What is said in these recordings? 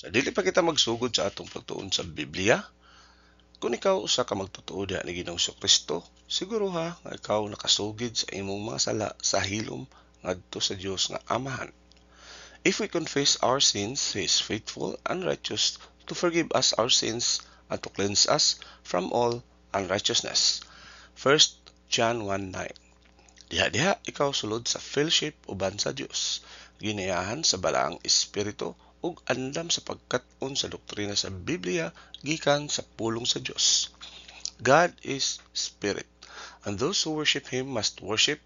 Sa dili pa kita magsugod sa atong pagtuon sa Biblia, kung ikaw usa ka magtotoo diha ni Ginoong Kristo, siguro ha nga ikaw nakasugid sa imong mga sala sa hilom ngadto sa Dios nga Amahan. If we confess our sins, He is faithful and righteous to forgive us our sins and to cleanse us from all unrighteousness. 1 John 1:9. Diha-diha ikaw sulod sa fellowship uban sa Dios, ginayahan sa balaang espiritu ug andam sa pagkat-on sa doktrina sa Biblia gikan sa pulong sa Dios. God is spirit, and those who worship Him must worship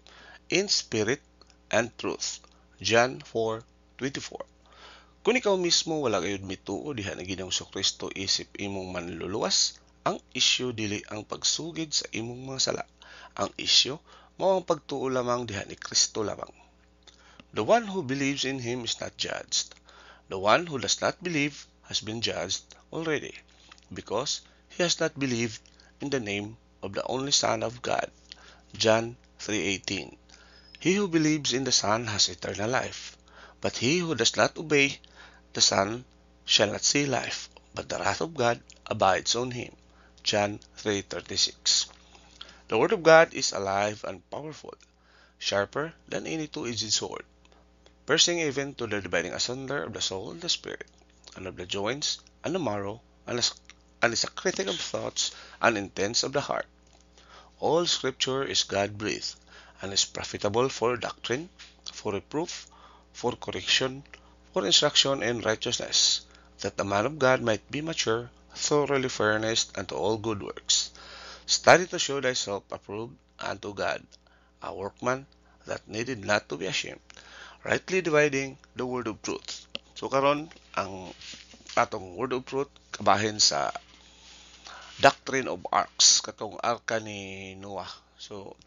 in spirit and truth. John 4:24. Kung ikaw mismo wala gayud mituo diha na Ginoong Kristo isip imong manluluwas, ang isyu dili ang pagsugid sa imong mga sala. Ang isyu mao ang pagtuo lamang diha ni Kristo lamang. The one who believes in Him is not judged. The one who does not believe has been judged already, because he has not believed in the name of the only Son of God. John 3:18. He who believes in the Son has eternal life, but he who does not obey the Son shall not see life, but the wrath of God abides on him. John 3:36. The Word of God is alive and powerful, sharper than any two-edged sword, piercing even to the dividing asunder of the soul and the spirit, and of the joints and the marrow, and is a critic of thoughts and intents of the heart. All Scripture is God-breathed, and is profitable for doctrine, for reproof, for correction, for instruction in righteousness, that the man of God might be mature, thoroughly furnished unto all good works. Study to show thyself approved unto God, a workman that needed not to be ashamed, rightly dividing the word of truth. So karon ang atong word of truth kabahin sa Doctrine of Arcs, katong arka ni Noah. So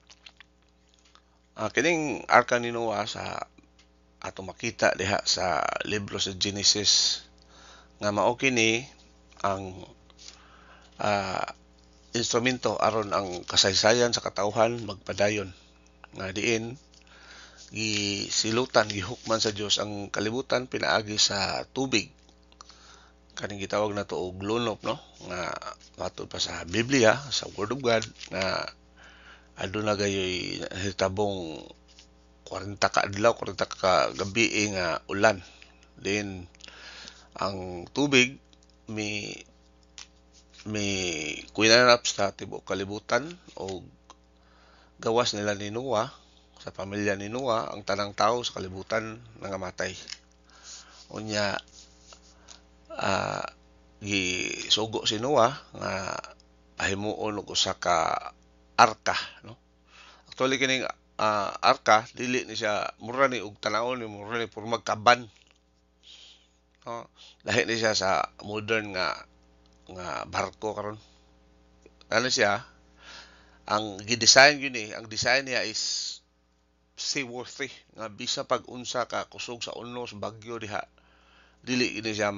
kining arka ni Noah sa atong makita diha sa libro sa Genesis nga mao kini ang instrumento aron ang kasaysayan sa katawhan magpadayon, nga diin gisilutan gihukman sa Dios ang kalibutan pinaagi sa tubig, kaning gitawag nato og lunop, no, nga matod pa sa Biblia, sa Word of God, nga aduna gayoy hitabong 40 ka adlaw 40 ka gabi nga ulan. Then ang tubig may kuinanap sa tibuok kalibutan, o gawas nila ni Noah, sa pamilya ni Noah, ang tanang tao sa kalibutan nangamatay. Unya gisugo si Noah nga pahimuon og usa ka arka, no. Actually kining arka dili ni siya mura ni og tanawon ni mura ni purmag kaban, no? Lahi ni siya sa modern nga barko karon. Ano siya, ang gi-design yun ang design niya is seaworthy, nga bisa pag unsa ka kusog sa unos bagyo diha, dili ini siya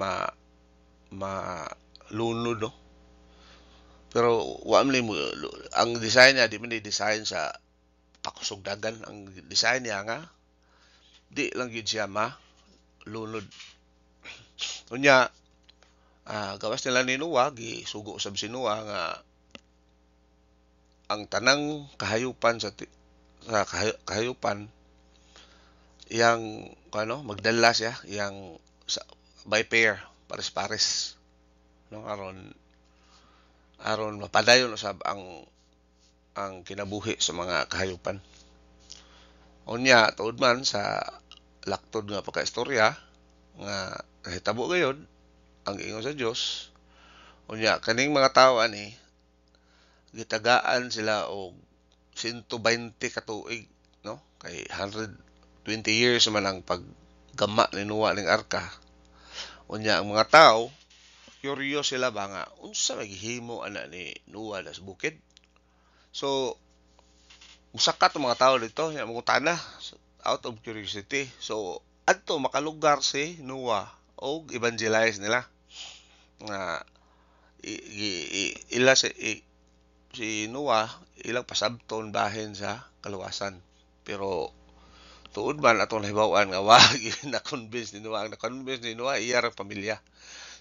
lunod, no. Pero wa man ang design niya di man design sa pakusog dagan. Ang design niya nga di lang gid siya lunod. Unya gawas nila ni Noah, gisugo sab si Noah nga ang tanang kahayupan sa kahayupan yang magdala siya yang by pair, pares-pares, no, aron mapadayon usab ang kinabuhi sa mga kahayupan. Unya tuod man sa laktod nga pagkaistorya nga nahitabo gayud ang ingon sa Dios. Unya kaning mga tawo ani gitagaan sila og 120 ka tuig, no, kay 120 years man ang paggama ni Noah ning arka. Unya ang mga tawo curious sila ba nga unsa maghihimo ana ni Noah sa bukid. So musakat ang mga tao dito, mangutana out of curiosity. So adto makalugar si Noah og evangelize nila nga si Noah ilang pasabton bahin sa kaluwasan. Pero tuod man atong nahibaw-an nga wag na-convince ni Noah. Ang na-convince ni Noah iya ra pamilya.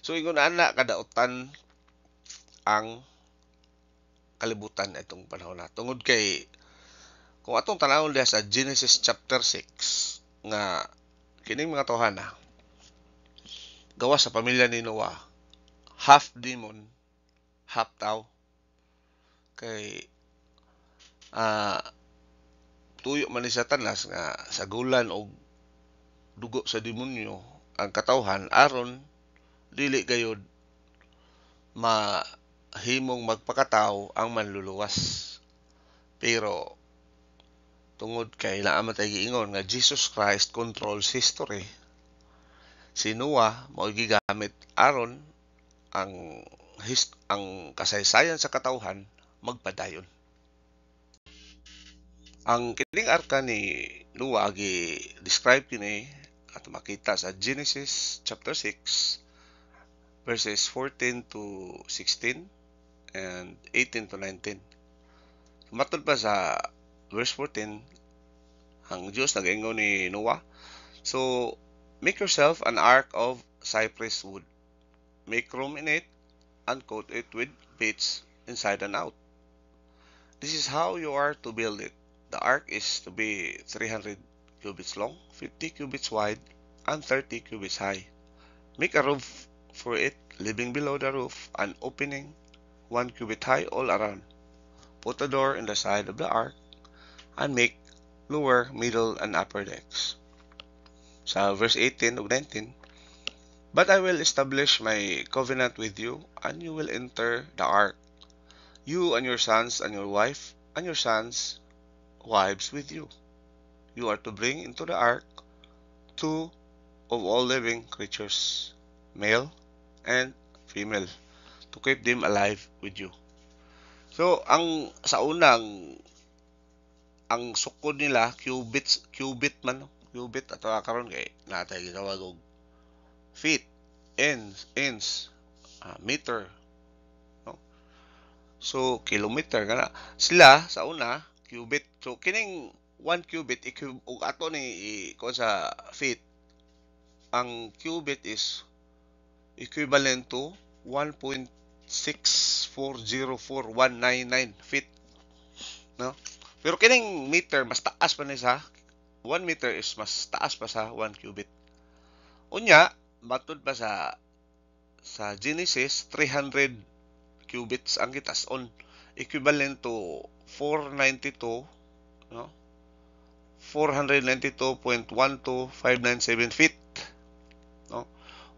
So ingon ana kadaotan ang kalibutan itong panahon na. Tungod kay kung atong tanawon diha sa Genesis chapter 6 nga kining mga tawhana gawas sa pamilya ni Noah, half demon, half tao. Kay tuyo man ni Satanas nga sagulan og dugo sa demonyo ang katawhan aron dili gayud mahimong magpakatao ang manluluwas. Pero tungod kay naa man tay giingon nga Jesus Christ controls history, si Noah mao gigamit aron ang kasaysayan sa katawhan magpadayon. Ang kining arka ni Noah gi-describe kini at makita sa Genesis chapter 6 verses 14 to 16 and 18 to 19. Matod pa sa verse 14, ang Diyos nag-ingon ni Noah, "So make yourself an ark of cypress wood. Make room in it and coat it with pitch inside and out. This is how you are to build it. The ark is to be 300 cubits long, 50 cubits wide, and 30 cubits high. Make a roof for it, living below the roof, an opening 1 cubit high all around. Put a door in the side of the ark, and make lower, middle, and upper decks." Sa verse 18 ug 19, "But I will establish my covenant with you, and you will enter the ark, you and your sons and your wife, and your sons' wives with you. You are to bring into the ark 2 of all living creatures, male and female, to keep them alive with you." So, sa unang, ang sukod nila, cubit ato karon kay natay gitawag og feet, inch, meter, no? So, kilometer kana. Sila sa una cubit. So kining 1 cubit ug ato ni ko sa feet, ang cubit is equivalent to 1.6404199 feet, no? Pero kining meter mas taas pa ni sa 1 meter is mas taas pa sa 1 cubit. Unya matud pa sa Genesis 300 cubits ang gitas-on, equivalent to 492, no? 492.12597 feet, no?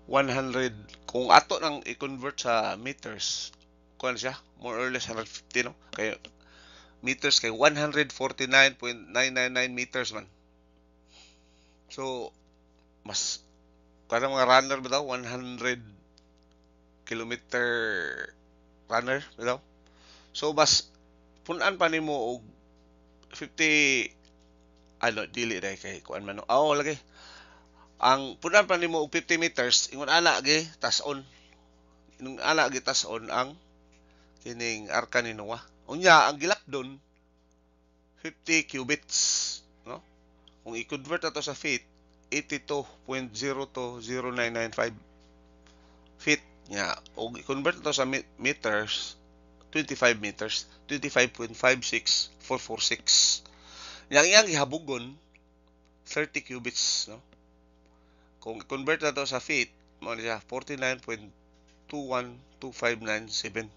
100 kung ato nang i-convert sa meters, kuan siya more or less 150, no? Kay meters kay 149.999 meters man. So mas kada mga runner ba daw 100 kilometer runner ba daw. So mas punan pa nimo og 50 dili dai kay kuan man. Lagi. Ang punan pa nimo og 50 meters ingon ana gi tas-on. Ingon ana gi tas-on ang kining arka ni Noah. Unya ang gilapdon 50 cubits, no? Kung i-convert ato sa feet, 82.020995 feet nya. Og i-convert ato sa meters, 25 meters, 25.56446. Yang iyang gihabugon 30 cubits, no? Kung i-convert nato sa feet, mo siya 49.212597.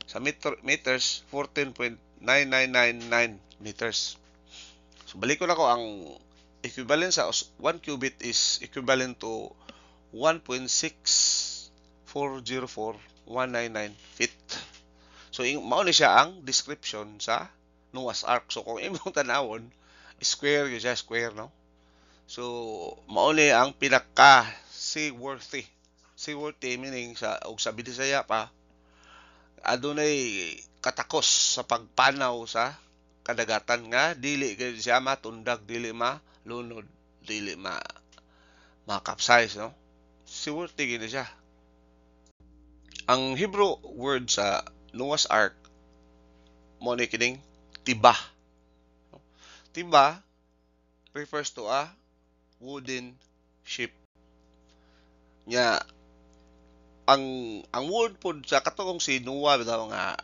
Sa meters 14.9999 meters. So balik ko na ko, ang equivalent sa 1 cubit is equivalent to 1.6404199 feet. So mao ni siya ang description sa Noah's Ark. So kung imong tanawon, square yun siya, square, no? So mao ni ang pinaka seaworthy. Seaworthy meaning sa Bisaya pa, adunay katakos sa pagpanaw sa kadagatan nga dili gid siya matundag, dili malunod, dili ma-capsize, no? Seaworthy gid siya. Ang Hebrew word sa Noah's Ark mo ni kining tiba. Tiba refers to a wooden ship. Nya ang wood pod sa katong si Noah bitaw nga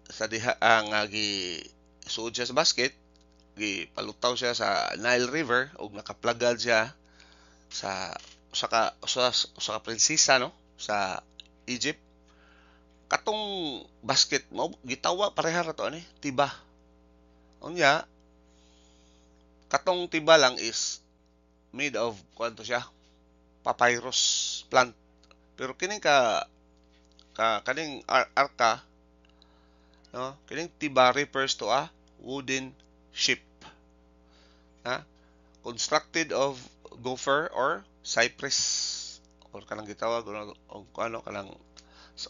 sa diha nga gi suod siya sa basket, gipalutaw siya sa Nile River ug nakaplagad siya sa usa ka prinsesa no sa Egypt. Katong basket mo gitawa pareha ra to ani tiba. Unya katong tiba lang is made of kuanto siya papyrus plant. Pero kining kaning arka no, kining tiba refers to a wooden ship. Ha? Constructed of gopher or cypress or kanang gitawag og ano kanang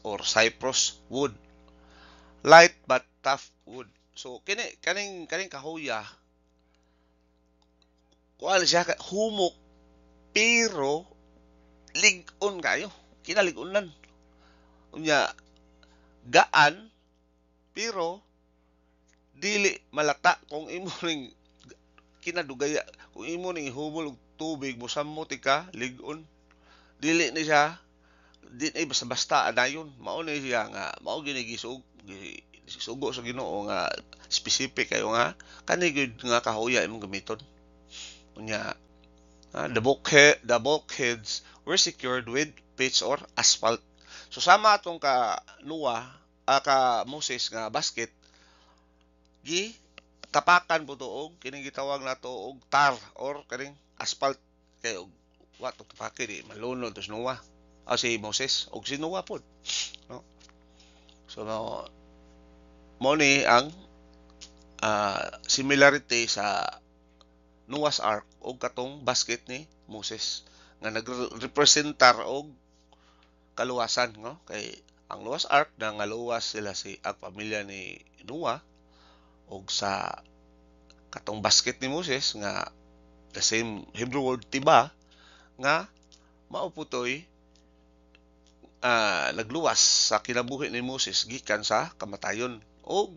or cypress wood. Light but tough wood. So kaning kahoya kuan siya humok pero lig-on kayo. Kinalig-unan. Unya gaan pero dili malata kung imo ning kinadugaya kung imo ning humol og tubig mosamot ka lig-on dili ni siya di ay basta-basta anayon mao ni siya nga mao gini gisugo sa Ginoo nga specific kayo nga kani gud nga kahoya imong gamiton unya the bulkheads were secured with pitch or asphalt. So sama atong ka Noah ka Moses nga basket gi tapakan po to og kining gitawag nato og tar or kaning asphalt kay og wa to tapake di malunod to Noah si Moses og si Noah pod no. So mo ni ang similarity sa Noah's Ark og katong basket ni Moses nga nagrepresentar og kaluwasan no kay ang Noah's Ark nangaluwas sila ang pamilya ni Noah og sa katong basket ni Moses nga the same Hebrew word tiba nga mauputoy nagluwas sa kinabuhi ni Moses gikan sa kamatayon og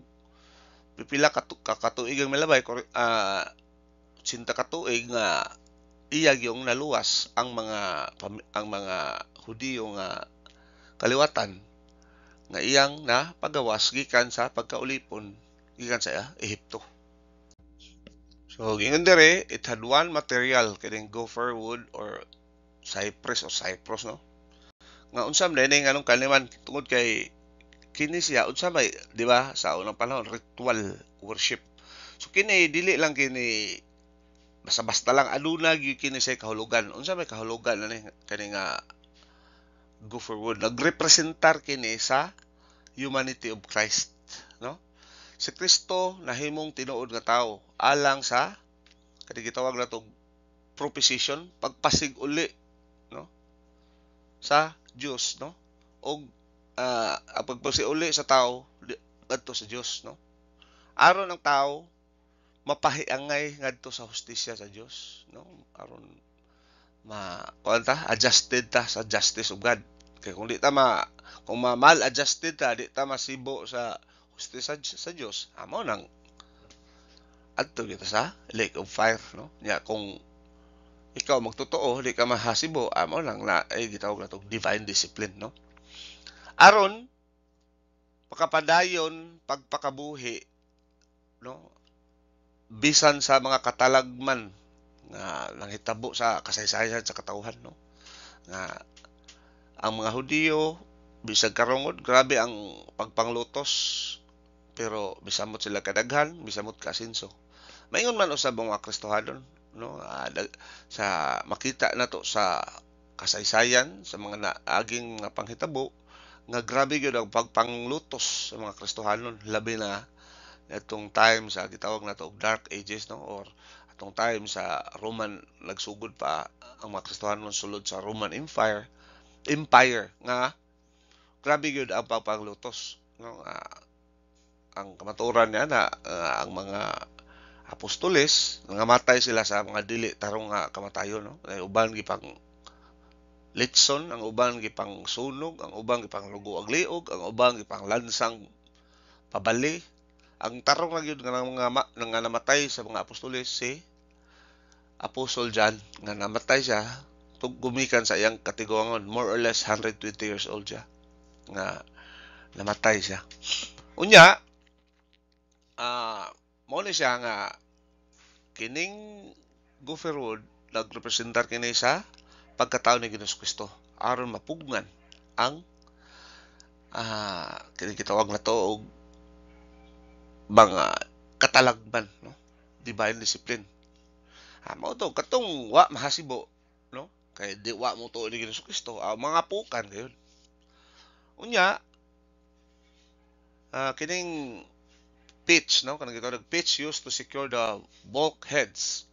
pipila ka katuig ang milabay 80 katuig nga iya yung naluwas ang mga Hudiyo nga kaliwatan nga iyang na pagawas gikan sa pagkaulipon gikan sa Ehipto. So gingon dere it had one material kining gopher wood or cypress no nga unsam dinhi nganong kaniman tungod kay kini siya unsa may di ba sa unang panahon ritual worship. So kini dili lang kini basta-basta lang aduna gyud kini say kahulugan. Unsa may kahulugan ani kani nga gopher wood nagrepresentar kini sa humanity of Christ no. Si Kristo nahimong tinuod nga tawo alang sa kani gitawag natong propitiation pagpasig uli no sa Dios no og ang pagpasig uli sa tawo ngadto sa Dios no aron ang tawo mapahiangay ngadto sa hustisya sa Dios no aron adjusted ta sa justice of God kay kung di ta kung mal adjusted ta di ta masibo sa hustisya sa Dios amo nang adto kita sa lake of fire no nya kung ikaw magtotoo di ka mahasibo amo lang na ay gitawag natong divine discipline no aron makapadayon pagpakabuhi no bisan sa mga katalagman nga nanghitabo sa kasaysayan sa katawhan no nga ang mga Hudiyo bisag karungod grabe ang pagpanglutos pero bisamot sila kadaghan bisamot kasinso maingon man usab mga Kristohanon no sa makita nato sa kasaysayan sa mga naaging nga panghitabo nga grabe gyud ang pagpanglutos sa mga Kristohanon labi na atong time sa gitawag nato og dark ages no or atong time sa Roman nagsugod pa ang mga Kristohanon sulod sa Roman Empire nga grabe gyud ang pagpanglutos no ang kamaturan niya na ang mga apostoles nangamatay sila sa mga dili tarong nga kamatayon no uban gipang litson ang uban gipang sunog ang uban gipang lugo ang liog ang uban gipang lansang pabali ang tarong na gyud nga namatay sa mga apostoles si Apostle John nga namatay siya gumikan sa iyang katiguangon, more or less 120 years old siya nga namatay siya. Unya, mao ni siya nga kining Gopherwood nagrepresentar kini sa pagkatao ni Ginoong Kristo aron mapugnan ang kini gitawag na to og mga katalagman, no? Divine discipline. Mao to katong wa mahasibo, no? Kay di wa mo to ni Ginoong Kristo, mga pukan gayon. Unya, kining pitch, no? Kanang gitawag pitch used to secure the bulkheads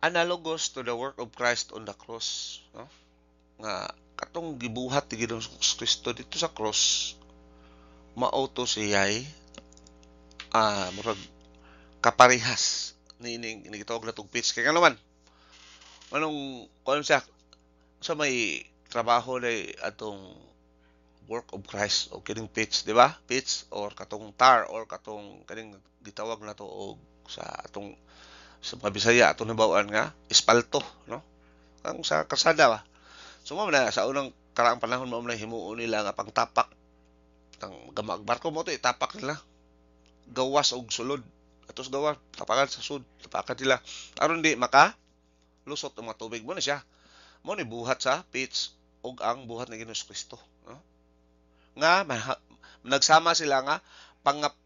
analogous to the work of Christ on the cross, no? Nga katong gibuhat ni Ginoong Kristo dito sa cross mao to siya'y murag kaparehas nining gitawag na tong pitch kay naman anong kuno siya sa may trabaho day atong work of Christ o kining pitch, di ba? Pitch or katong tar or katong kining gitawag na to og sa atong sa mga Bisaya atong nabawaan nga espalto, no? Ang sa kalsada ba. So mo na sa unang karaang panahon mo na himuon nila nga pangtapak tang gamag barko mo to itapak nila gawas og sulod atos gawas tapakan sa sud tapakan nila aron di maka lusot ang mga tubig mo na siya mo ni buhat sa pitch og ang buhat ni Ginoong Kristo, no? Nga nagsama sila nga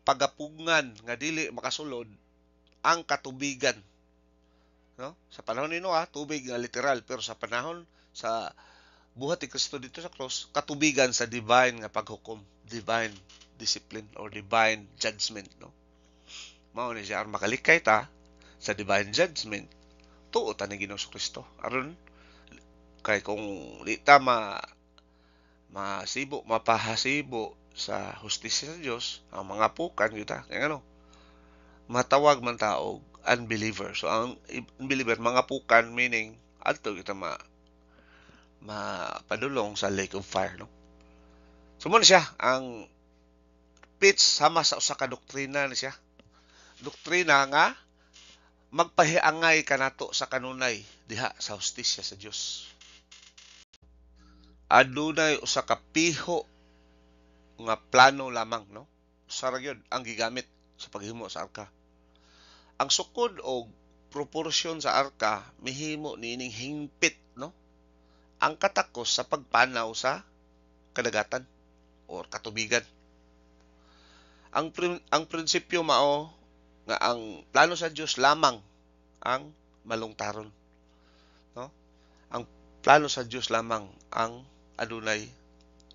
pagapugngan nga dili makasulod ang katubigan, no? Sa panahon ni Noah tubig nga literal, pero sa panahon sa buhat ni Kristo dito sa cross katubigan sa divine nga paghukom, divine discipline or divine judgment, no? Mao ni siya makalikay ta sa divine judgment tuo ta ni Ginoong Kristo aron kay kung di ta mapahasibo sa hustisya sa Dios ang mga pukan kita kay ano matawag man ta og unbeliever. So ang unbeliever mga pukan meaning adto kita mapadulong sa lake of fire, no? So mo siya ang pitch sama sa usa ka doktrina ni siya. Doktrina nga magpahiangay kanato sa kanunay diha sa hustisya sa Dios. Adunay usa ka piho nga plano lamang, no? Usa ra gyud ang gigamit sa paghimo sa arka. Ang sukod og proporsyon sa arka mihimo nining hingpit, no? Ang katakos sa pagpanaw sa kadagatan or katubigan. Ang prinsipyo mao nga ang plano sa Dios lamang ang malungtaron, no? Ang plano sa Dios lamang ang adunay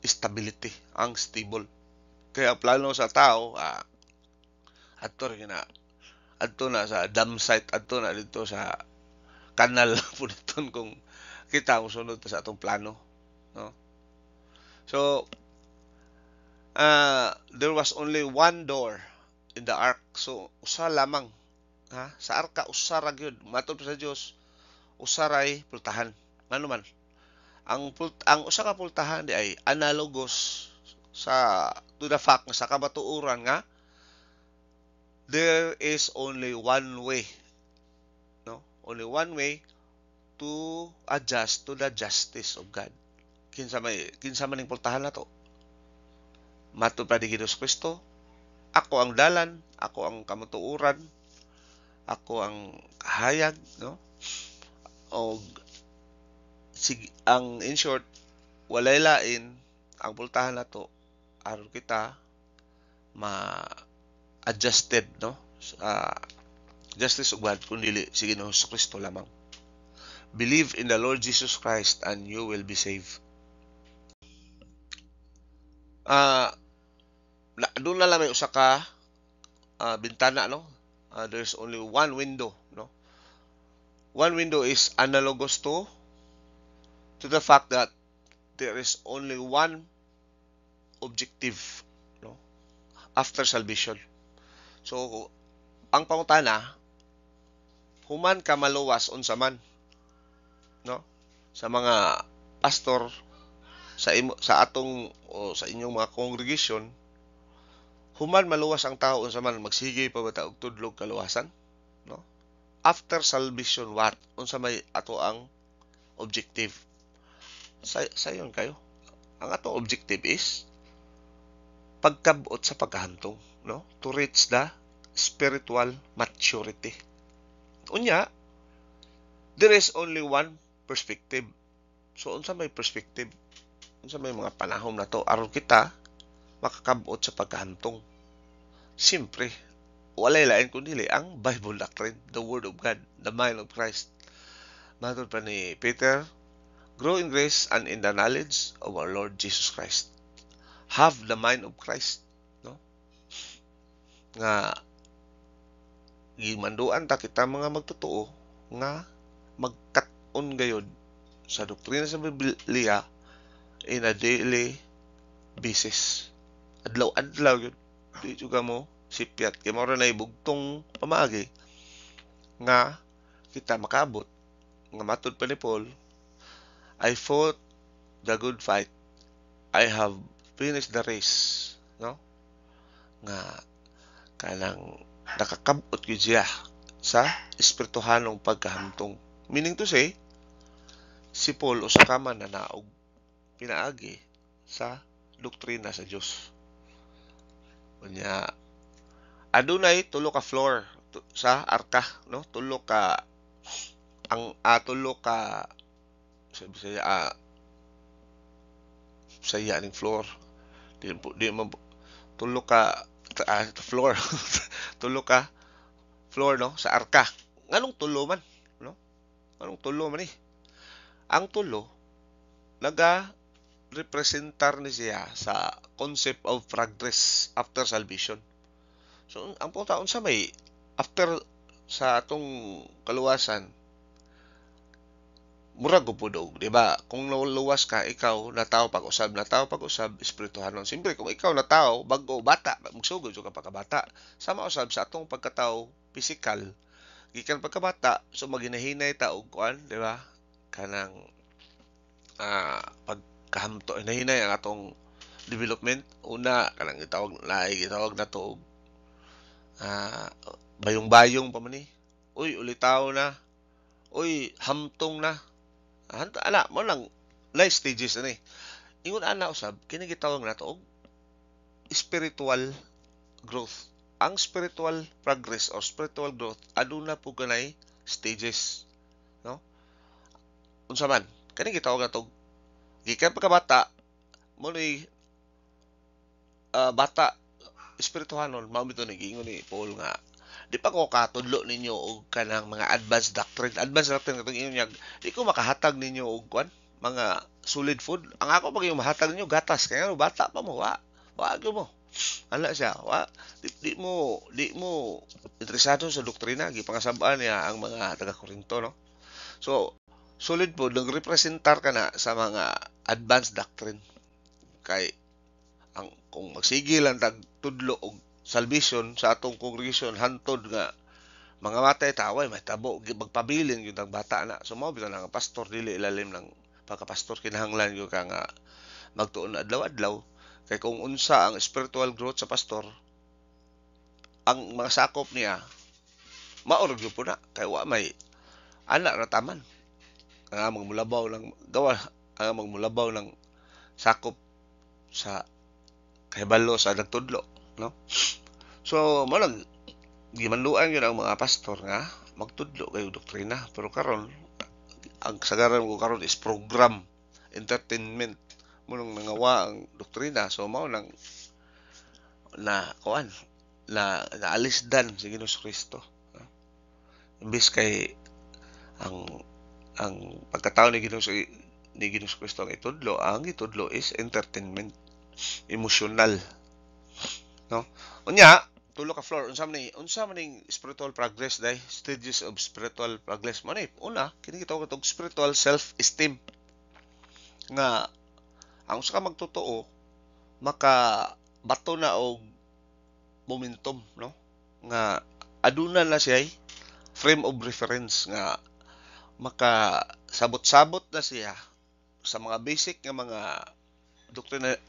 stability, ang stable. Kaya ang plano sa tao adto na sa dam site, adto na dito sa kanal puniton kung kita mo sunod sa atong plano, no? So there was only one door in the ark. So usa lamang sa arka usa ra gyud matud sa Dios usa ray pultahan. Ngano man ang usa ka pultahan di ay analogous sa to the fact nga sa kabatuoran nga there is only one way, no? Only one way to adjust to the justice of God. Kinsa man ning pultahan nato? Matud pa ni Ginoong Kristo, ako ang dalan, ako ang kamatuoran, ako ang kahayag, no? O ang in short, walay lain ang pultahan nato aron kita ma-adjusted, no? Sa justice of God kundi si Ginoong Kristo lamang. Believe in the Lord Jesus Christ and you will be saved. Doon na lang may usa ka bintana, no? There's only one window, no? One window is analogous to the fact that there is only one objective, no? After salvation. So ang pangutana, human ka maluwas unsa man, no? Sa mga pastor sa atong o sa inyong mga congregation, human maluwas ang tao unsa man magsige pa ba ta og tudlog kaluwasan, no? after salvation what? Unsa may ato ang objective? Sayon kayo. Ang ato objective is pagkabot sa pagkahantong, no? To reach the spiritual maturity. Unya, there is only one perspective. So unsa may perspective? Unsa may mga panahon na to aron kita makakabot sa pagkahantong. Siyempre, walay lain kundi ang Bible doctrine, the Word of God, the mind of Christ. Matod pa ni Peter, grow in grace and in the knowledge of our Lord Jesus Christ. Have the mind of Christ, no? Nga gimanduan ta kita mga magtotoo nga magkat-on gayud sa doktrina sa Biblia in a daily basis. Adlaw-adlaw yun. Di juga mo sipyat. Kaya mo rin na ibugtong pamagi nga kita makabot. Nga matod pa ni Paul, I fought the good fight. I have finished the race. No? Nga kanang nakakabot yun siya sa espirituhanong pagkahamtong. Meaning to say, si Paul usa ka man na naog pinaagi sa doktrina sa Dios. Unya adunay tulo ka floor sa arka, no? Tulo ka sabi saya ning floor. Di mo tulo ka floor. Tulo ka floor, no, sa arka. Nganong tulo man, no? Anong tulo man eh? Ang tulo naga representar ni siya sa concept of progress after salvation. So, ang punta unsa may after sa atong kaluwasan, murag gupudog, di ba? Kung naluwas ka, ikaw natawo pag-usab, espirituhanon. Siyempre, kung ikaw natawo bago bata, magsugod ka pagkabata. Sama usab sa atong pagkatao physical, gikan pagkabata, so maginahinay ta og kuan, di ba? Kanang pagkahamto inahinay ang atong development. Una kanang gitawag na to bayong-bayong pa man ni. Uy, ulitaw na. Uy, hamtong na. Ana mo lang life stages ani. Ingon ana usab kini gitawag nato og spiritual growth. Ang spiritual progress or spiritual growth aduna po kanay stages, no? Unsa man kani gitawag nato gikan pagkabata mo ni bata espirituhanon mao bitaw ni giingon ni Paul nga di pa ko katudlo ninyo og kanang mga advanced doctrine katong ingon niya di ko makahatag ninyo og kwan mga solid food. Ang ako pag yung mahatag ninyo gatas kaya bata pa mo wa mo ala siya di mo interesado sa doktrina gipangasab-an niya ang mga taga-Korinto, no? So solid food nagrepresentar ka na sa mga advanced doctrine kay kung magsige lang tag tudlo og salvation sa atong congregation hantod nga mga matay taway may tabo magpabilin yung bata na. So mao bitaw nga pastor dili ilalim ng pagka-pastor kinahanglan gyud ka nga magtuon adlaw-adlaw kay kung unsa ang spiritual growth sa pastor ang mga sakop niya maorog gyud po na kay wa may ana ra taman nga magmulabaw ng gawa nga magmulabaw ng sakop sa kahibalo sa nagtudlo, no? So mo lang gimanduan yun ang mga pastor nga magtudlo kayo doktrina, pero karon ang kasagaran ko karon is program entertainment mo nang nangawa ang doktrina. So mao nang na kuan na naalis dan si Ginoong Kristo, no? Imbis kay ang pagkatao ni Ginoong Kristo ang itudlo is entertainment, emotional, no? Unya tulo ka floor unsa man ning spiritual progress day stages of spiritual progress man una kini gitawag og spiritual self esteem nga ang usa ka magtotoo maka bato na og momentum, no? Nga aduna na siya frame of reference nga maka sabot-sabot na siya sa mga basic nga mga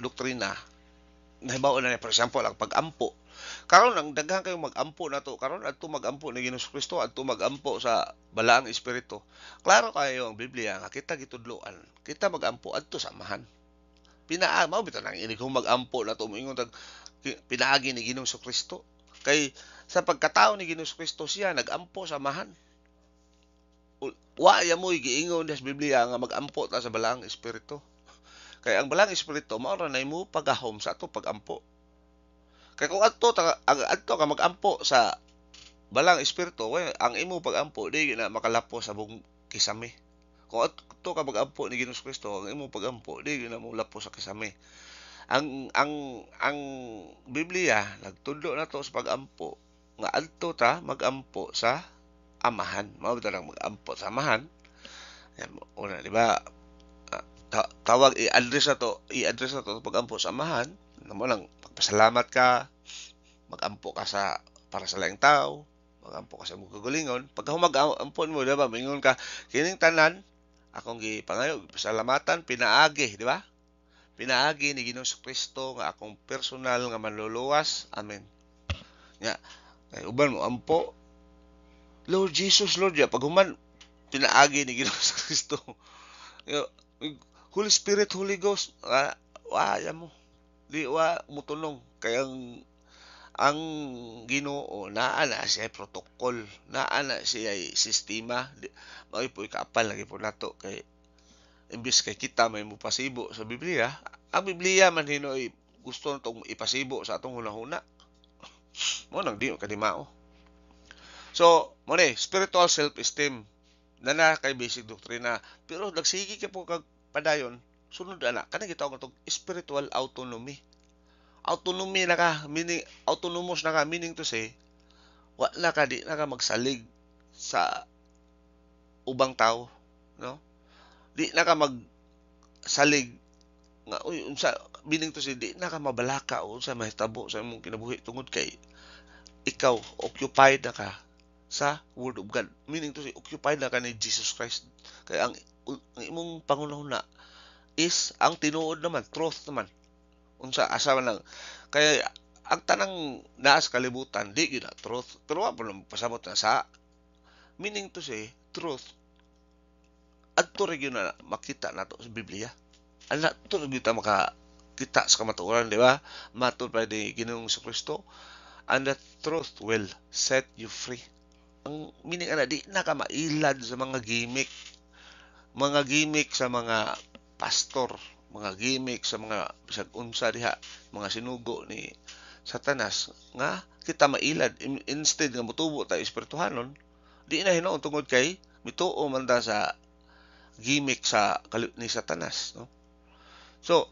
doktrina nahibaw na niya, for example ang pag-ampo Karon ang daghan kayong mag-ampo na to, karon adto mag-ampo ni Ginoong Kristo, adto mag-ampo sa balaang espiritu. Klaro kayo ang Biblia nga kita gitudloan, kita mag-ampo adto sa amahan. Mao bitaw nang ini kung mag-ampo na to moingon tag pinaagi ni Ginoong Kristo. Kay sa pagkatao ni Ginoong Kristo siya nag-ampo sa amahan. Wa ya mo'y giingon sa Biblia nga mag-ampo ta sa balaang espiritu. Kay ang balaang espiritu mao ra nahimo pagahom sa ato pag-ampo. Kay kung adto ka mag-ampo sa balaang espiritu, ang imo pag-ampo di na makalapo sa buong kisame. Kung adto ka mag-ampo ni Ginoong Kristo, ang imo pag-ampo di na mo lapo sa kisame. Ang Biblia nagtudlo na to sa pag-ampo nga adto ta mag-ampo sa amahan. Mao bitaw lang mag-ampo sa amahan. Yan una, di ba? Tawag i-address na to pag-ampo sa amahan. Namo lang pagpasalamat ka, mag-ampo ka sa para sa laing tao, mag-ampo ka sa imong kagalingon. Pagka mag-ampon mo, di ba? Mingon ka, kining tanan akong gipangayo, pasalamatan, pinaagi, di ba? Pinaagi ni Ginoong Kristo nga akong personal nga manluluwas. Amen. Nga, uban mo ampo, Lord Jesus, Lord, ya pag human pinaagi ni Ginoong Kristo. Holy Spirit, Holy Ghost, waya mo. Di wa mutulong. Kaya ang Ginoo naa na siya protocol, naa na siya sistema. Mao po kaapal lagi po nato kay imbis kay kita may mupasibo sa Biblia, ang Biblia man hinoy gusto natong ipasibo sa atong hunahuna. Mo nang di kadimao. So, mo ni spiritual self-esteem na kay basic doktrina, pero nagsigi ka po kag padayon, sunod ana kanang gitawag natong spiritual autonomy. Autonomy na ka, meaning autonomous na ka, meaning to say wa na ka di na ka magsalig sa ubang tao, no? Di na ka magsalig nga uy unsa, meaning to say di na ka mabalaka o unsa mahitabo sa imong kinabuhi tungod kay ikaw occupied na ka sa Word of God. Meaning to say occupied na ka ni Jesus Christ. Kaya ang imong pangunahuna is ang tinuod naman, truth naman. Unsa asa man lang. Kaya ang tanang naas kalibutan di gyud na truth. Pero wa pa pasabot na sa meaning to say truth. Adto ra gyud na makita nato sa Biblia. Ana to gyud ta makakita sa kamatuoran, di ba? Matud pa ni Ginoong Kristo, and the truth will set you free. Ang meaning ana di na ka mailad sa mga gimmick sa mga pastor, mga gimmick sa mga bisag unsa diha, mga sinugo ni Satanas nga kita mailad. Instead nga mutubo ta espirituhanon, di na hinuon tungod kay mituo man ta sa gimmick ni Satanas, no? So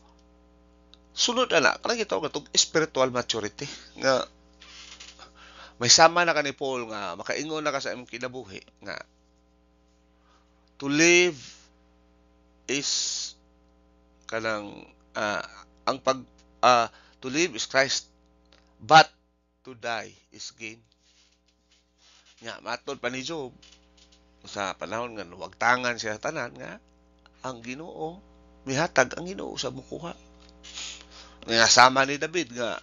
sunod ana kanang gitawag atong spiritual maturity nga may sama na ka ni Paul nga makaingon na ka sa imong kinabuhi nga to live is kanang ang to live is Christ, but to die is gain. Nya matod pa ni Job sa panahon nga wagtangan siya tanan nga ang Ginoo mihatag ang Ginoo sa mukuha. Nga sama ni David nga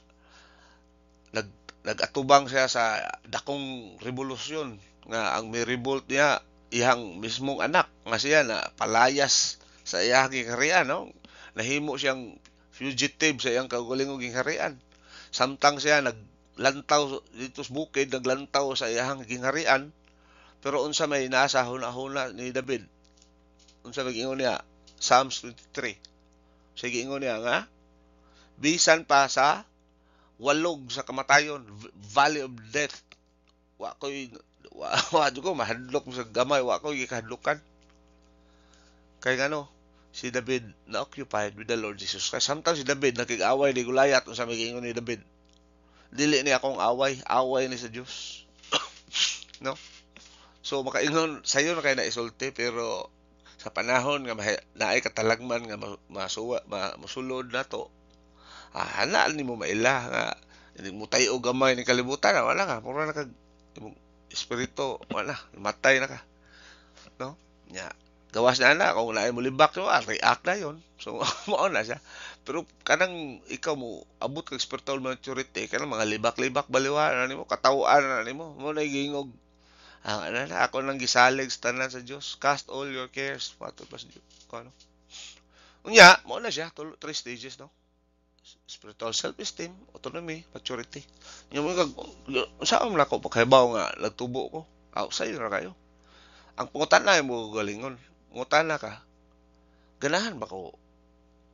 nagatubang siya sa dakong revolusyon nga ang may revolt niya iyang mismong anak nga siya na palayas sa iyang gingharian, no? Nahimo siyang fugitive sa iyang kaugalingong gingharian. Samtang siya naglantaw dito sa bukid, naglantaw sa iyang gingharian, pero unsa may nasa huna-huna ni David? Unsa mag-ingon niya? Psalms 23. Sige ingon niya nga bisan pa sa walog sa kamatayon, valley of death, wa ko'y mahadlok sa gamay, wa ko'y gikahadlukan. Kay ngano si David na occupied with the Lord Jesus Christ. Samtang si David nakig-away ni Goliath, unsa may giingon ni David? Dili ni akong away ni sa Dios. No? So makaingon sayo na kay na isulti, pero sa panahon nga naay katalagman nga masulod nato, hanaan nimo maila nga hindi mo tayo gamay ni kalibutan, wala ka, mura na kag imong espiritu, wala, matay na ka, no? Nya gawas na na kung naay mo libak yo, react na yon. So mao na siya. Pero kanang ikaw mo abot kag spiritual maturity kanang mga libak-libak baliwa na nimo katawaan na nimo mo na gingog. Ano na ako nang gisalig sa tanan sa Dios. Cast all your cares pato pa sa Dios. Ano? Unya, mo na siya, three stages, no? Spiritual self-esteem, autonomy, maturity. Yung mga, saan mo na ako pagkaibaw nga, nagtubo ko. Outside na kayo. Ang pungutan na mo galingon. Pungutan na ka, ganahan ba ko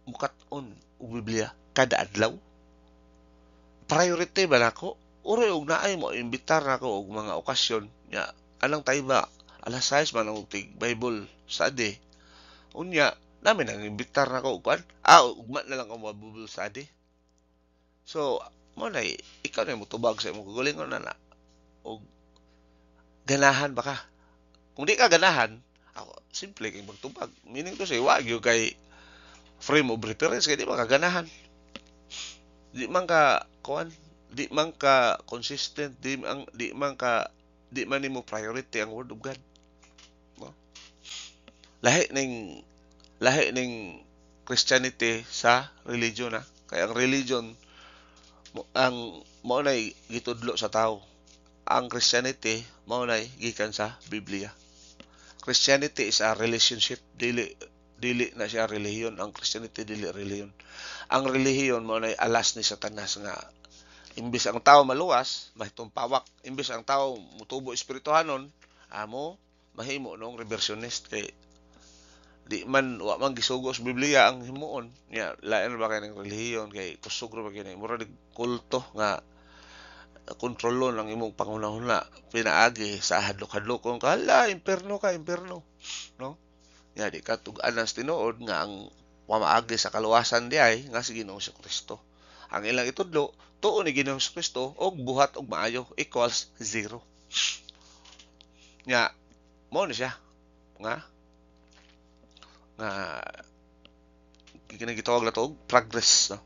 mukat-on o Biblia kada adlaw? Priority ba na ako? Uri og naay mo, imbitar na ako og mga okasyon. Nya, anang tayo ba? Alas 6 man ang Bible sa ade. Unya, namin ang imbitar na ko kuan. Ugma na lang ako mabubul sa ade. So, mo na ikaw na mo tubag sa imong kagalingon na na. Og ganahan ba ka? Kung di ka ganahan, ako simple kay magtubag. Meaning to say, wag yung kay frame of reference kay di man ka ganahan. Di man ka kuan, di man ka consistent, di man nimo priority ang word of God. No? Lahi ning Christianity sa religion na. Kaya ang religion ang mao nay gitudlo sa tao. Ang Christianity mao nay gikan sa Biblia. Christianity is a relationship, dili na siya relihiyon. Ang Christianity dili relihiyon. Ang relihiyon mo na alas ni Satanas nga imbis ang tao maluwas, mahitumpawak. Imbis ang tao mutubo espirituhanon, amo mahimo nung reversionist kay di man wa man gisugos Biblia ang himuon. Nya lain ba kay ning relihiyon kay kusog ra ba kini mura dig kulto nga kontrolon ang imong pangunahuna pinaagi sa hadlok-hadlok kung kala imperno ka imperno, no? Ya di ka tug-anas tinuod nga ang pamaagi sa kaluwasan di ay nga si Ginoong Kristo. Ang ilang itudlo tuo ni Ginoong Kristo og buhat og maayo equals 0. Nya mo ni siya nga gitawag na to og progress, no?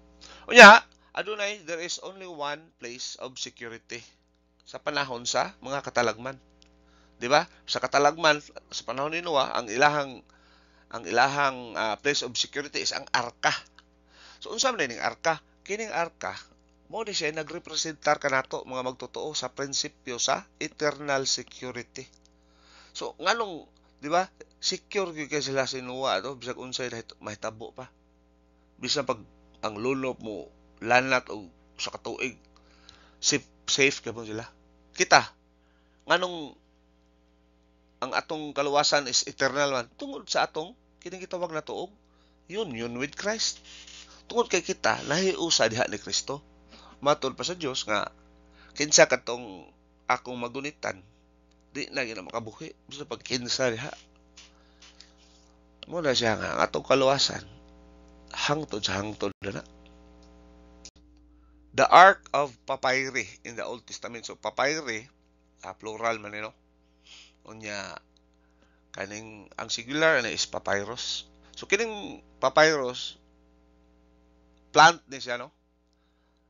Unya adunay there is only one place of security sa panahon sa mga katalagman. Di ba? Sa katalagman sa panahon ni Noah, ang ilahang place of security is ang arka. So unsa man ning arka? Kining arka mo di siya nagrepresentar kanato mga magtotoo sa prinsipyo sa eternal security. So nganong di ba? Secure gyud kay sila si Noah to bisag unsay mahitabo pa. Bisan pag ang lunop mo lanat o sa katuig safe ka mo sila. Kita nganong ang atong kaluwasan is eternal man tungod sa atong kining gitawag na tuog union with Christ. Tungod kay kita nahiusa diha ni Kristo. Matod pa sa Dios nga kinsa katong akong magunitan di na gyud makabuhi sa pagkinsa diha. Mo na siya nga ang atong kaluwasan hangtod sa hangtod na. The Ark of Papyri in the Old Testament. So papyri plural man no. Unya kaning ang singular na is papyrus. So kining papyrus plant ni siya no.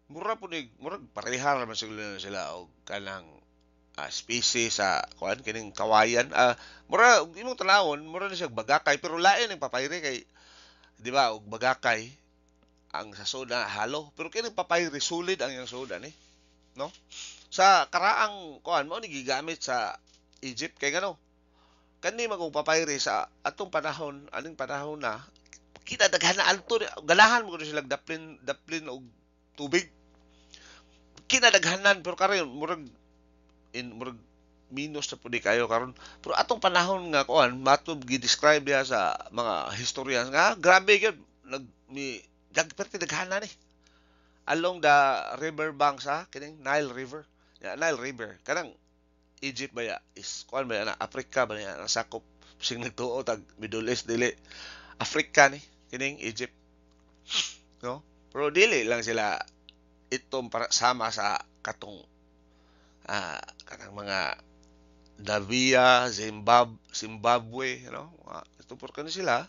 Mura parehar naman sila og kanang species sa kuan kining kawayan. Mura imong tanawon mura na siya bagakay pero lain ang papyri kay di ba og bagakay ang sa soda halo pero kining papyri solid ang yang soda ni no. Sa karaang kuan mo ni gigamit sa Egypt kay ngano kani magong papyri sa atong panahon aning panahon na kita daghan na alto ganahan mo sila daplin og tubig kinadaghanan pero karon murag minus na pudi kayo karon pero atong panahon nga kuan matub gi-describe diha sa mga historians nga grabe gyud perti daghanan ni along the river banks kining Nile River. Nile River kanang Egypt ba ya is kuan ba na Africa ba ya nasakop sing nagtuo tag Middle East dili Africa ni kining Egypt, no? Pero dili lang sila itong para sama sa katong kanang mga Davia, Zimbabwe, you know? Ito por kani sila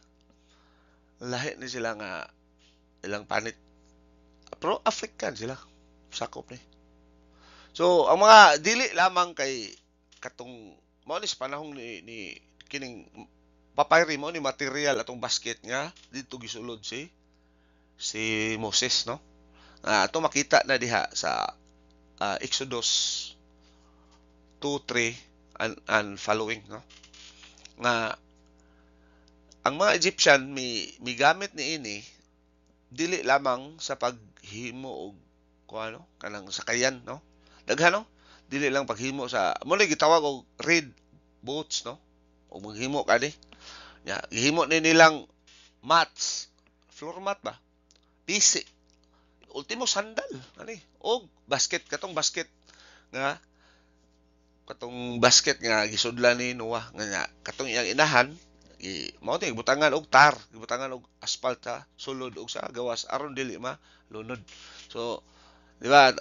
lahi ni sila nga ilang panit pero African sila sakop ni. So ang mga dili lamang kay katong mao ni sa panahon ni kining papayri mo ni material atong basket nga dito gisulod si Moses, no? Ato makita na diha sa Exodus 2:3 and following, no? Nga ang mga Egyptian migamit ni ini dili lamang sa paghimo og kuano kanang sakayan, no? Daghan, no? Dili lang paghimo sa mo gitawag og reed boats, no? O maghimo kani nya gihimo ni nilang mats, floor mat ba, pisi, ultimo sandal ani og basket, katong basket nga gisudlan ni Noah nga katong iyang inahan mao ting gibutangan og gibutangan og asphalt sa sulod og sa gawas aron dili malunod. So, di ba,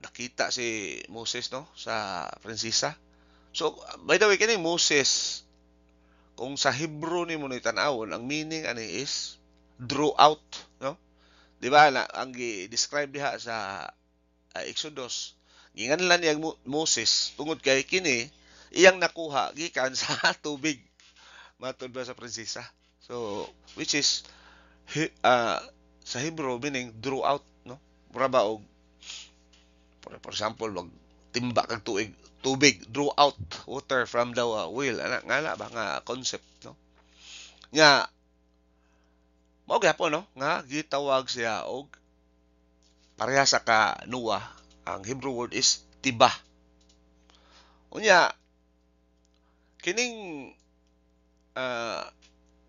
nakita si Moses, no, sa prinsesa. So, by the way, kini Moses, kung sa Hebrew ni mo tan-awon, ang meaning ani is draw out, no? Di ba, ang gi-describe diha sa Exodus, ginganlan niyang Moses tungod kay kini iyang nakuha gikan sa tubig, matod ba sa prinsesa. So, which is sa Hebrew meaning draw out, no? Mura ba og for example, wag timba kag tubig, draw out water from the well, ana ba nga concept, no? Nya mao gyapon, no, nga gitawag siya og pareha sa ka Noah, ang Hebrew word is tiba. Unya kining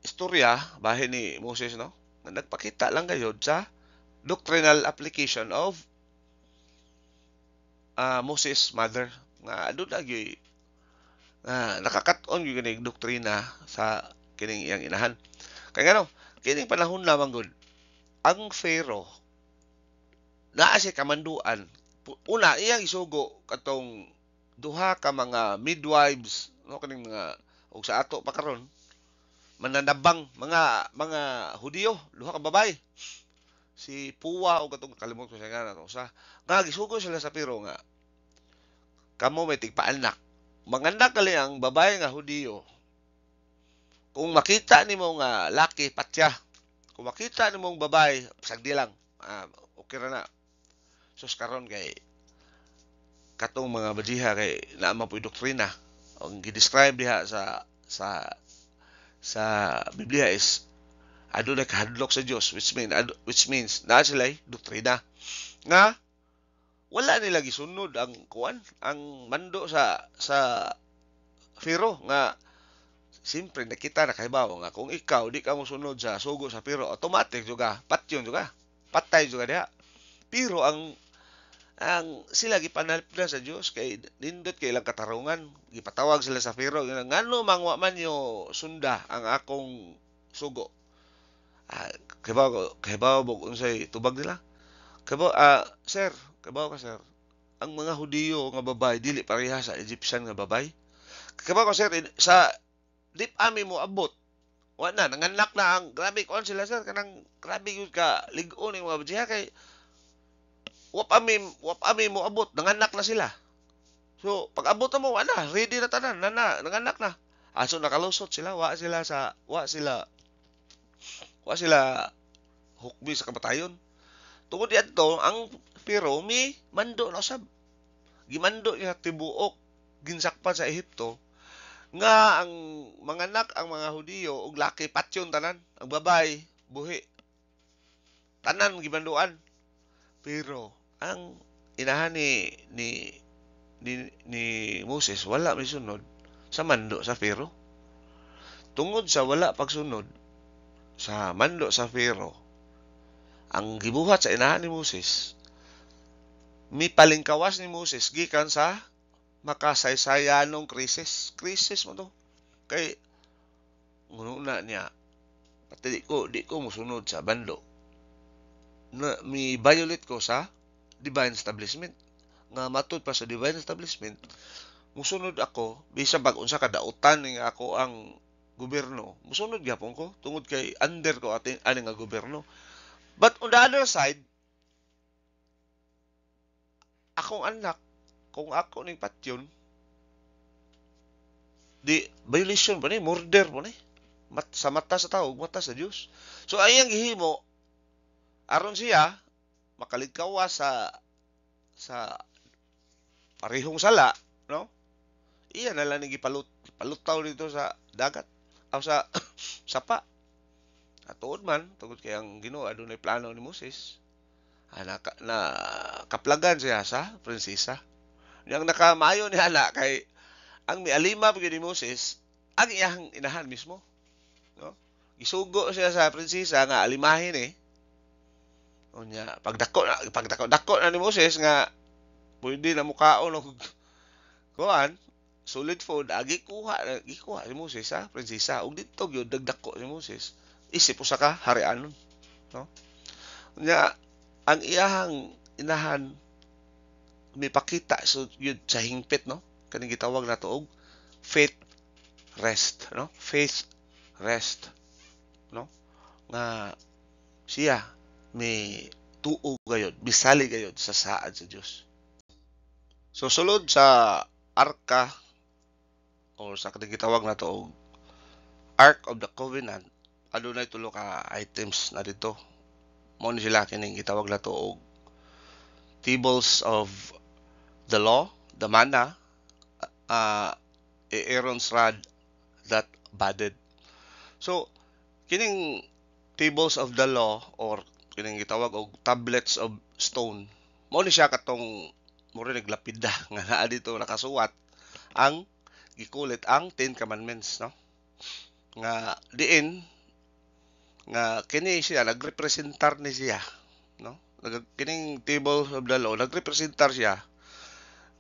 istorya bahin ni Moses, no, nga nagpakita lang gayud sa doctrinal application of Moses mother nga adun lagi nakakat-on gyud kining doktrina sa kining iyang inahan. Kay ngano, kining panahon lamang gud ang Pharaoh naa siya kamanduan. Una iyang isugo katong duha ka mga midwives, no, kaning mga og sa ato pa karon mananabang mga Hudiyo, duha ka babay, si Puwa o katong kalimot ko sa nga sa nga gisugo sila sa Pharaoh nga kamo may tigpaanak. Manganak kali ang babae nga Hudiyo. Kung makita nimo nga laki patya, kung makita nimo ang babae sagdi lang, okay ra na. Sus karon kay katong mga bajiha kay naama po doktrina ang gi-describe diha sa Biblia is adunay kahadlok sa Dios, which means naa sila doktrina nga wala nila gisunod ang mando sa Pharaoh nga simpre nakita na kahibaw nga kung ikaw di ka mosunod sa sugo sa Pharaoh, automatic juga patyon juga patay juga diha. Pero ang sila gipanalipdan sa Dios kay nindot kay ilang katarungan, gipatawag sila sa Pharaoh ngano mangwa man yo sunda ang akong sugo. Kahibaw mo unsay tubag nila. Sir, kabaw ka sir, ang mga Hudiyo nga babay dili pareha sa Egyptian nga babay. Kabaw ka sir, sa dip ami mo abot, wala na, nanganak na ang grabe kon sila sir, kanang grabe yun ka ligon ng mga bajiha kay wap ami mo abot, nanganak na sila. So, pag abot na mo, wala, ready na tanan, nanganak na. So nakalusot sila, wa sila hukbi sa kamatayon. Tungod diadto ang Pero mando na sab. Gimando niya tibuok ginsakpan sa Ehipto nga ang manganak ang mga Hudiyo og laki patyon tanan, ang babay buhi. Tanan gimanduan. Pero ang inahan ni Moses wala may sunod sa mando sa Pero. Tungod sa wala pagsunod sa mando sa Pero, ang gibuhat sa inahan ni Moses, mipalingkawas ni Moses gikan sa makasaysayanong krisis mo to kay na niya pati di ko musunod sa bando na mi violate ko sa divine establishment nga matud pa sa divine establishment musunod ako bisan pag unsa ka dautan nga ako ang gobyerno musunod gyapon ko tungod kay under ko ani nga gobyerno. But on the other side, akong anak, kung ako ning patyon, di violation ba ni, murder mo ni. Sa mata sa tao, mata sa Dios. So ayang gihimo aron siya makalikawa sa parehong sala, no? Iya na lang palutaw dito sa dagat o sa sapa. At tuod man, tungod kay ang Ginoo adunay plano ni Moses. Na kaplagan siya sa prinsesa. Yang nakamayo ni ana kay ang mialima pag ni Moses ang iyang inahan mismo, no? Gisugo siya sa prinsesa nga alimahin Unya pagdako na ni Moses nga pwede na mukaon og kuan solid food gikuha si Moses sa prinsesa ug dito gyud dagdako si Moses isip usa ka harianon, no? Unya ang iyang inahan mipakita so yun sa hingpit, no? Kaning gitawag nato og faith rest, no? Faith rest, no? Nga siya may tuo gayod, bisali gayod sa saad sa Dios. So sulod sa arka o sa kaning gitawag nato og Ark of the Covenant, adunay tulo ka items na dito. Mao ni sila kining gitawag nato og tables of the law, the manna, Aaron's rod that budded. So, kining tables of the law or kining gitawag og tablets of stone, mao ni siya katong mura naglapida nga naa dito nakasuwat ang gikulit ang Ten Commandments, no? Nga diin nga kini siya nagrepresentar ni siya, no? Kining tables of the law nagrepresentar siya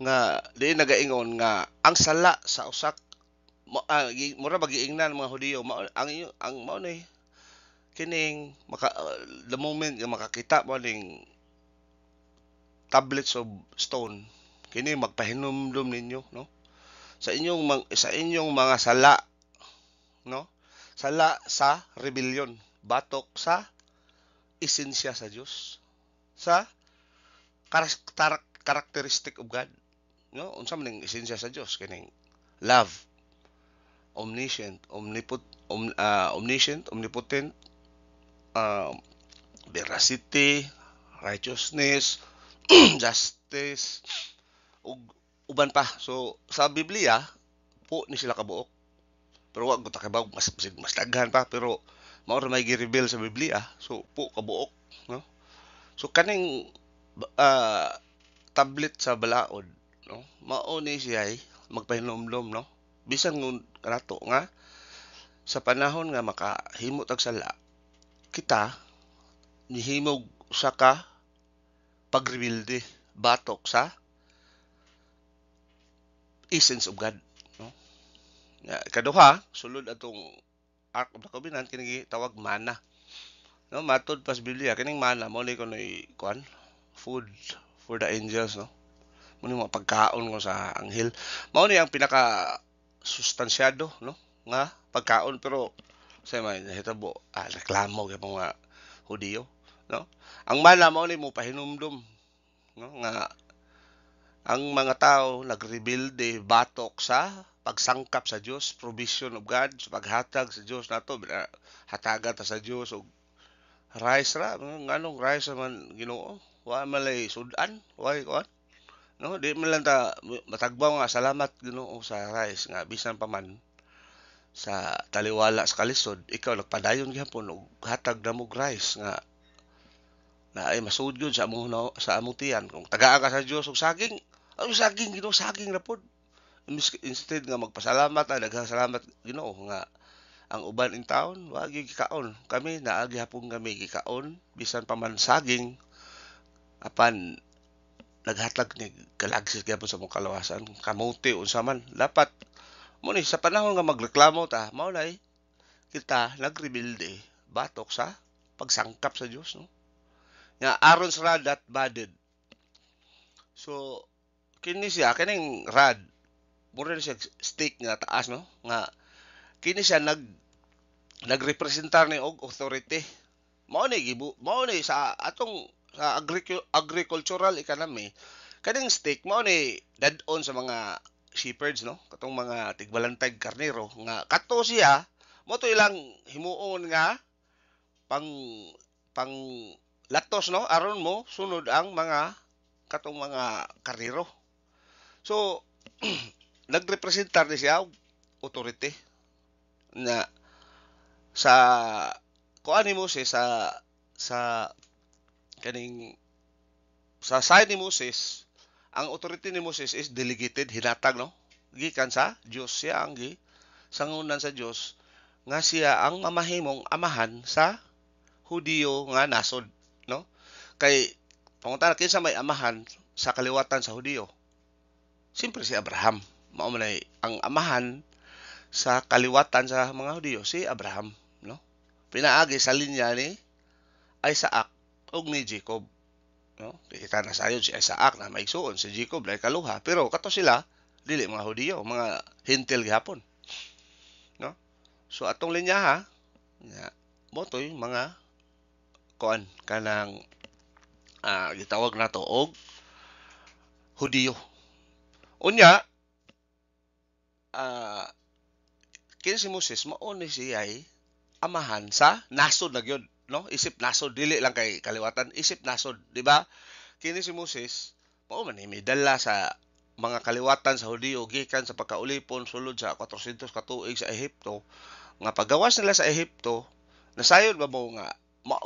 nga diin nagaingon nga ang sala sa usak mura magiingnan mga Hudiyo ang mao ni kining the moment nga makakita mo ning tablets of stone kini magpahinumdum ninyo, no? Sa inyong mga sala, no? Sala sa rebellion, batok sa esensya sa Dios, sa characteristic of God, no? Unsa man ning esensya sa Dios kining love, omniscient, omnipotent, veracity, righteousness, justice, ug uban pa. So sa Biblia po ni sila kabuok. Pero wag ko takibaw mas daghan pa pero mao ra may gi-reveal sa Biblia. So po kabuok, no? So kaning tablet sa balaod, no? Mao ni siya magpahinomdom, no? Bisan ngun kanato nga sa panahon nga makahimo tag sala kita nihimog usa ka pagrebelde batok sa essence of God, no? Kaduha sulod atong Ark of the Covenant kini tawag mana, no? Matod pas Biblia kining mana mao ni kunoy kuan food for the angels, no? Mao ni mga pagkaon ko sa anghel, mao ni ang pinaka sustansyado, no? Nga pagkaon pero sa may hitabo reklamo gyud mga Hudiyo, no? Ang mana mao ni mo pahinumdom, no? Nga ang mga tao nagrebelde batok sa pagsangkap sa Dios, provision of God, sa paghatag sa Dios nato, hatagan ta sa Dios og rice ra, nganong rice man Ginoo, wa malay sudan, wa kuan, no? Di man lang ta matagbaw nga salamat Ginoo sa rice nga bisan pa man sa taliwala sa kalisod, ikaw nagpadayon gyapon og hatag namog rice nga na ay masud gyud sa among tiyan. Kung tagaa ka sa Dios og saging, ang saging Ginoo saging ra pod. Instead nga magpasalamat daghang salamat Ginoo nga ang uban in taon wa gyud gikaon. Kami naagi hapon kami gikaon bisan pa man saging apan naghatag ni kalagsis gyapon sa mong kalawasan. Kamote unsa man dapat mo ni sa panahon nga magreklamo ta mao nay kita nagrebelde batok sa pagsangkap sa Dios, no? Nga Aaron's rod that budded. So kini siya kining rod mura siya stick nga taas, no? Nga kini siya nagrepresentar ni og authority. Mao ni sa atong sa agricultural economy kaning stick mao ni dadon sa mga shepherds, no, katong mga tigbalantay karnero nga kato siya mo to ilang himuon nga pang pang latos, no, aron mo sunod ang mga katong mga karnero. So nagrepresentar ni siya og authority na sa kuan ni Moses sa kaning sa side ni Moses, ang authority ni Moses is delegated, hinatag, no, gikan sa Dios. Siya ang sangunan sa Dios nga siya ang mamahimong amahan sa Hudiyo nga nasod, no, kay pangunta kinsa may amahan sa kaliwatan sa Hudiyo, siyempre si Abraham. Mao man ang amahan sa kaliwatan sa mga Hudiyo, si Abraham, no, pinaagi sa linya ni Isaac ug ni Jacob, no. Kita na sayon si Isaac na maigsuon, si Jacob na ikaluha, pero kato sila dili mga Hudiyo, mga Hintil gihapon, no. So atong linya ha, mo toy mga kuan kanang gitawag nato og Hudiyo. Unya, kini si Moses mao ni siya ay amahan sa nasod na gyud, no, isip nasod, dili lang kay kaliwatan, isip nasod, di ba? Kini si Moses mao man ni medala sa mga kaliwatan sa Hudiyo gikan sa pagkaulipon sulod sa 400 ka tuig sa Ehipto, nga paggawas nila sa Ehipto nasayon ba mo nga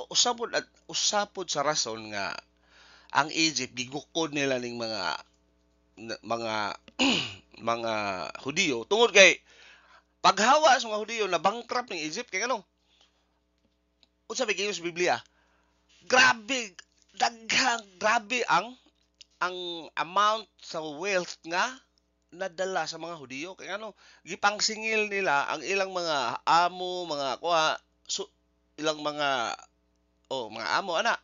usapod sa rason nga ang Egypt gigukod nila ning mga mga Hudiyo tungod kay paghawa sa mga Hudiyo na bankrupt ng Egypt kay ano unsa may giingon sa Biblia, grabe grabe ang amount sa wealth nga nadala sa mga Hudiyo kay ano gipangsingil nila ang ilang mga amo, mga ilang mga amo ana,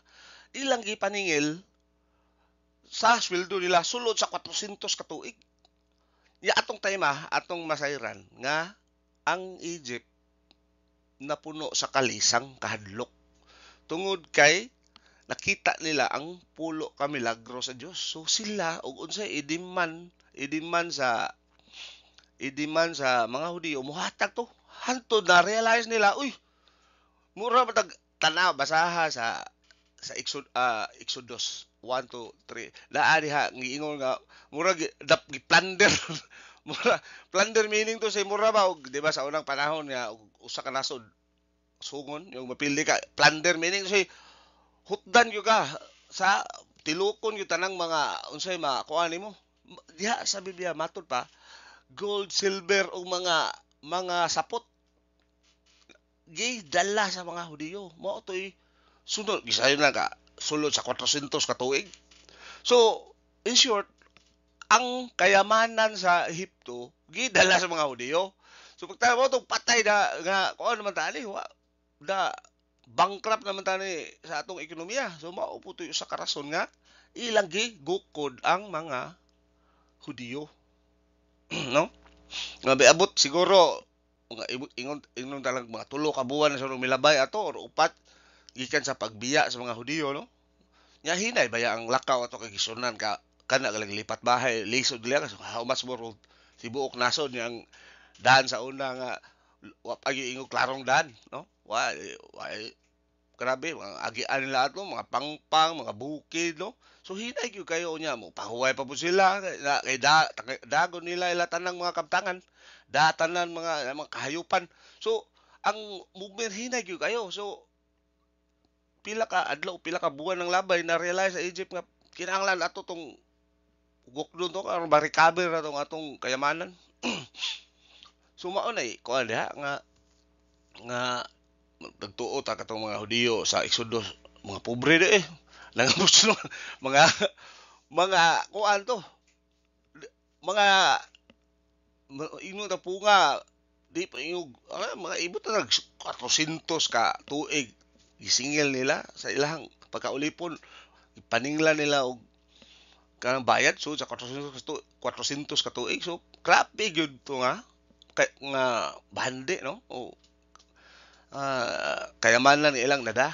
ilang gipaningil sa sweldo nila sulod sa 400 ka tuig. Ya atong time atong masayran nga ang Egypt napuno sa kalisang kahadlok tungod kay nakita nila ang pulo ka milagro sa Dios. So sila og unsay idiman sa mga Hudiyo muhatag to hantod na realize nila, uy, mura ba tanaw basaha sa Exodus 1 to 3. Naa diha giingon nga mura gi-plunder mura plunder meaning to say mura ba og di ba sa unang panahon nga usa ka nasod sungon yung mapili ka, plunder meaning say hutdan gyud ka sa tilukon gyud tanang mga unsay makuha nimo. Diha sa Biblia matud pa gold, silver o mga sapot dala sa mga Hudiyo. Mao toy sunod gisayon na ka sulod sa 400 ka tuig. So in short, ang kayamanan sa Ehipto gidala sa mga Hudiyo. So pagtama mo tong patay na nga kuan naman tani da bankrupt naman tani sa atong ekonomiya. So mao po toy usa ka rason nga ilang gigukod ang mga Hudiyo. No? Nga biabot siguro mga ingon talang mga 3 ka buwan sa milabay ato or 4 gikan sa pagbiya sa mga Hudiyo, no? Nya hinay baya ang lakaw ato kay gisunan ka kana lipat bahay lisod dili ka so how much more tibuok nasod yang daan sa una nga wa pa ingog klarong daan, no? Wa grabe mga agian nila ato mga pangpang mga bukid, no? So hinay gyud kayo nya mo pahuway pa po sila kay dagon nila ila tanang mga kabtangan, datanan mga kahayupan. So ang movement hinay gyud kayo. So pila ka adlaw, pila ka buwan ng labay na realize sa Egypt nga kinahanglan ato tong gukdon to aron ma-recover na tong atong kayamanan. So mao nay kuan diha nga nagtuo ta katong mga Hudiyo sa Exodus, mga pobre de nangabos mga kuan to mga ingon ta punga di pa ingog mga ibot na 400 ka tuig gisingil nila sa ilang pagkaulipon, ipaninglan nila og kanang bayad so sa 400 ka tuig. So grabe gyud to nga bande, no, o kayamanan ni ilang nada.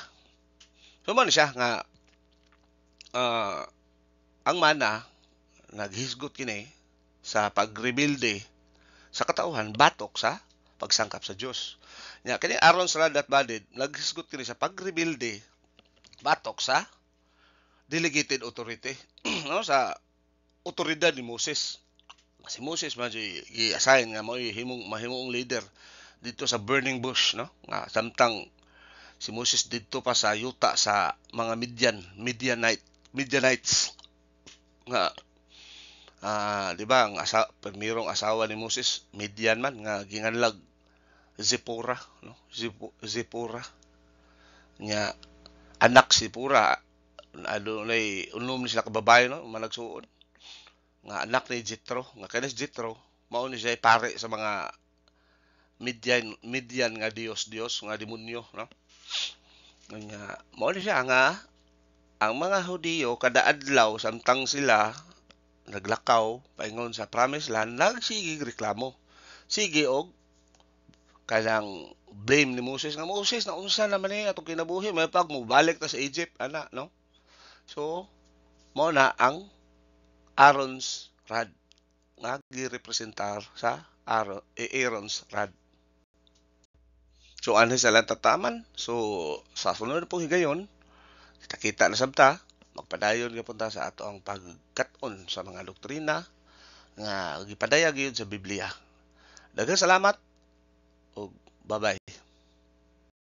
So man siya nga ang mana naghisgot kini sa pagrebelde sa katauhan batok sa pagsangkap sa Dios. Nya kini Aaron's rod at badid naghisgot kini sa pagrebelde batok sa delegated authority no sa otoridad ni Moses. Si Moses man i-assign nga mo mahimong leader dito sa burning bush no nga samtang si Moses didto pa sa yuta sa mga Midianites nga di ba ang permirong asawa ni Moses Midian man nga ginganlag Zipporah no Zipporah nya anak si Pura adunay unom ni sila ka babae no managsuon nga anak ni Jethro nga kanis Jethro mao ni siya pare sa mga Midian nga Dios nga demonyo no nga mao ni siya nga ang mga Hudiyo kada adlaw samtang sila naglakaw paingon sa promised land nagsigig reklamo sige og kanang blame ni Moses nga Moses na unsa naman ni atong kinabuhi may pag mo balik ta sa Egypt ana no so mao na ang Aaron's rod nga girepresentar sa Aaron's rod. So anhi sa lang tataman. So sa sunod pong higayon, kita-kita na sabta, magpadayon gyud punta sa ato ang pagkat-on sa mga doktrina nga gipadayag gyud sa Biblia. Daghang salamat ug bye-bye.